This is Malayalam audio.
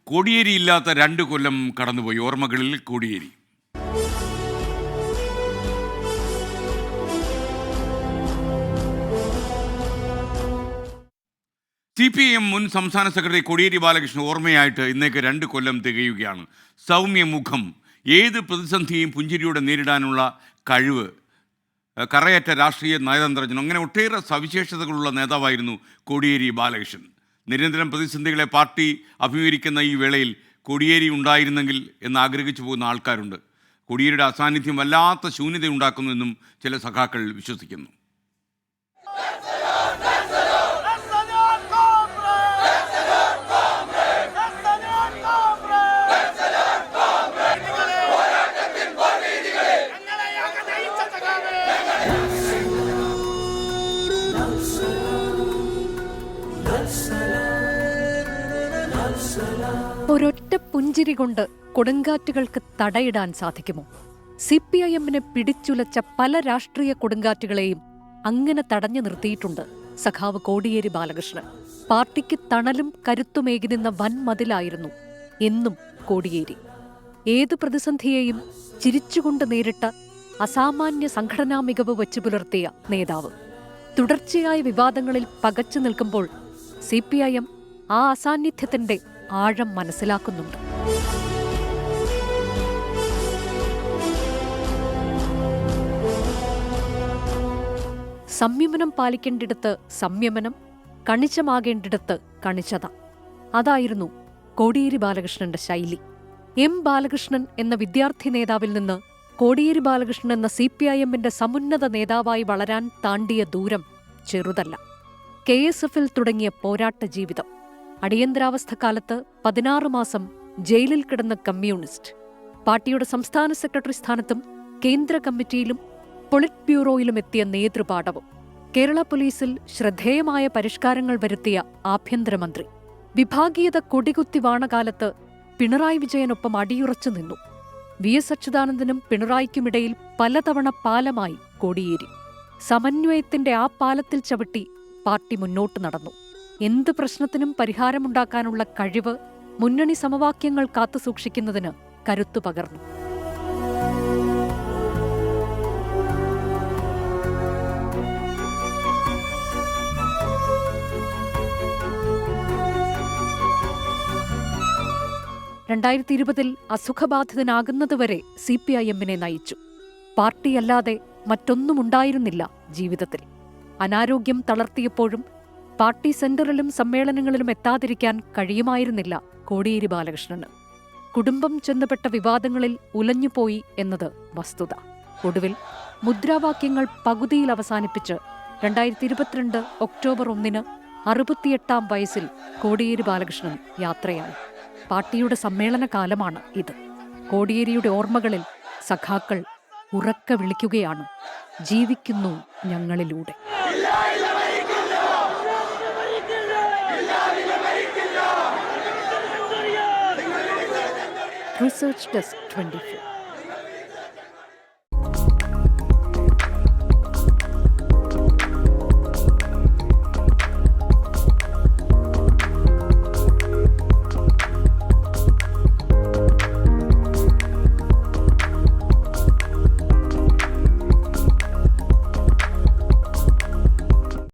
കോടിയേരിയില്ലാത്ത 2 കൊല്ലം കടന്നുപോയി. ഓർമ്മകളിൽ കോടിയേരി. CPIM മുൻ സംസ്ഥാന സെക്രട്ടറി കോടിയേരി ബാലകൃഷ്ണൻ ഓർമ്മയായിട്ട് ഇന്നേക്ക് 2 കൊല്ലം തികയുകയാണ്. സൗമ്യമുഖം, ഏത് പ്രതിസന്ധിയും പുഞ്ചിരിയോടെ നേരിടാനുള്ള കഴിവ്, കറയറ്റ രാഷ്ട്രീയ നയതന്ത്രജ്ഞൻ, അങ്ങനെ ഒട്ടേറെ സവിശേഷതകളുള്ള നേതാവായിരുന്നു കോടിയേരി ബാലകൃഷ്ണൻ. നിരന്തരം പ്രതിസന്ധികളെ പാർട്ടി അഭിമുഖീകരിക്കുന്ന ഈ വേളയിൽ കോടിയേരി ഉണ്ടായിരുന്നെങ്കിൽ എന്ന് ആഗ്രഹിച്ചു പോകുന്ന ആൾക്കാരുണ്ട്. കോടിയേരിയുടെ അസാന്നിധ്യം വല്ലാത്ത ശൂന്യതയുണ്ടാക്കുന്നു എന്നും ചില സഖാക്കൾ വിശ്വസിക്കുന്നു. ഒരൊറ്റ പുഞ്ചിരി കൊണ്ട് കൊടുങ്കാറ്റുകൾക്ക് തടയിടാൻ സാധിക്കുമോ? CPIMനെ പിടിച്ചുലച്ച പല രാഷ്ട്രീയ കൊടുങ്കാറ്റുകളെയും അങ്ങനെ തടഞ്ഞു നിർത്തിയിട്ടുണ്ട് സഖാവ് കോടിയേരി ബാലകൃഷ്ണൻ. പാർട്ടിക്ക് തണലും കരുത്തുമേകി നിന്ന വൻമതിലായിരുന്നു എന്നും കോടിയേരി. ഏത് പ്രതിസന്ധിയെയും ചിരിച്ചുകൊണ്ട് നേരിട്ട അസാമാന്യ സംഘടനാ മികവ് വച്ചു പുലർത്തിയ നേതാവ്. തുടർച്ചയായ വിവാദങ്ങളിൽ പകച്ചു നിൽക്കുമ്പോൾ CPIM ആ അസാന്നിധ്യത്തിന്റെ ആഴം മനസ്സിലാക്കുന്നുണ്ട്. സംയമനം പാലിക്കേണ്ടിടത്ത് സംയമനം, കണിച്ചമാകേണ്ടിടത്ത് കണിച്ചത. അതായിരുന്നു കോടിയേരി ബാലകൃഷ്ണന്റെ ശൈലി. M ബാലകൃഷ്ണൻ എന്ന വിദ്യാർത്ഥി നേതാവിൽ നിന്ന് കോടിയേരി ബാലകൃഷ്ണൻ എന്ന CPIMന്റെ സമുന്നത നേതാവായി വളരാൻ താണ്ടിയ ദൂരം ചെറുതല്ല. KSFൽ തുടങ്ങിയ പോരാട്ട ജീവിതം, അടിയന്തരാവസ്ഥക്കാലത്ത് 16 മാസം ജയിലിൽ കിടന്ന കമ്മ്യൂണിസ്റ്റ്, പാർട്ടിയുടെ സംസ്ഥാന സെക്രട്ടറി സ്ഥാനത്തും കേന്ദ്ര കമ്മിറ്റിയിലും പൊളിറ്റ് ബ്യൂറോയിലും എത്തിയ നേതൃപാഠവും, കേരള പോലീസിൽ ശ്രദ്ധേയമായ പരിഷ്കാരങ്ങൾ വരുത്തിയ ആഭ്യന്തരമന്ത്രി, വിഭാഗീയത കൊടികുത്തി വാണകാലത്ത് പിണറായി വിജയനൊപ്പം അടിയുറച്ചു നിന്നു. VS അച്യുതാനന്ദനും പിണറായിക്കുമിടയിൽ പലതവണ പാലമായി കോടിയേരി. സമന്വയത്തിന്റെ ആ പാലത്തിൽ ചവിട്ടി പാർട്ടി മുന്നോട്ട് നടന്നു. എന്ത് പ്രശ്നത്തിനും പരിഹാരമുണ്ടാക്കാനുള്ള കഴിവ് മുന്നണി സമവാക്യങ്ങൾ കാത്തുസൂക്ഷിക്കുന്നതിന് കരുത്തു പകർന്നു. ൽ അസുഖബാധിതനാകുന്നതുവരെ CPIMനെ നയിച്ചു. പാർട്ടിയല്ലാതെ മറ്റൊന്നുമുണ്ടായിരുന്നില്ല ജീവിതത്തിൽ. അനാരോഗ്യം തളർത്തിയപ്പോഴും പാർട്ടി സെന്ററിലും സമ്മേളനങ്ങളിലും എത്താതിരിക്കാൻ കഴിയുമായിരുന്നില്ല കോടിയേരി ബാലകൃഷ്ണന്. കുടുംബം ചെന്നുപെട്ട വിവാദങ്ങളിൽ ഉലഞ്ഞുപോയി എന്നത് വസ്തുത. ഒടുവിൽ മുദ്രാവാക്യങ്ങൾ പകുതിയിൽ അവസാനിപ്പിച്ച് 2022 ഒക്ടോബർ 1 68-ാം വയസ്സിൽ കോടിയേരി ബാലകൃഷ്ണൻ യാത്രയായി. പാർട്ടിയുടെ സമ്മേളന കാലമാണ് ഇത്. കോടിയേരിയുടെ ഓർമ്മകളിൽ സഖാക്കൾ ഉറക്കെ വിളിക്കുകയാണ്, ജീവിക്കുന്നു ഞങ്ങളിലൂടെ. Research Desk 24.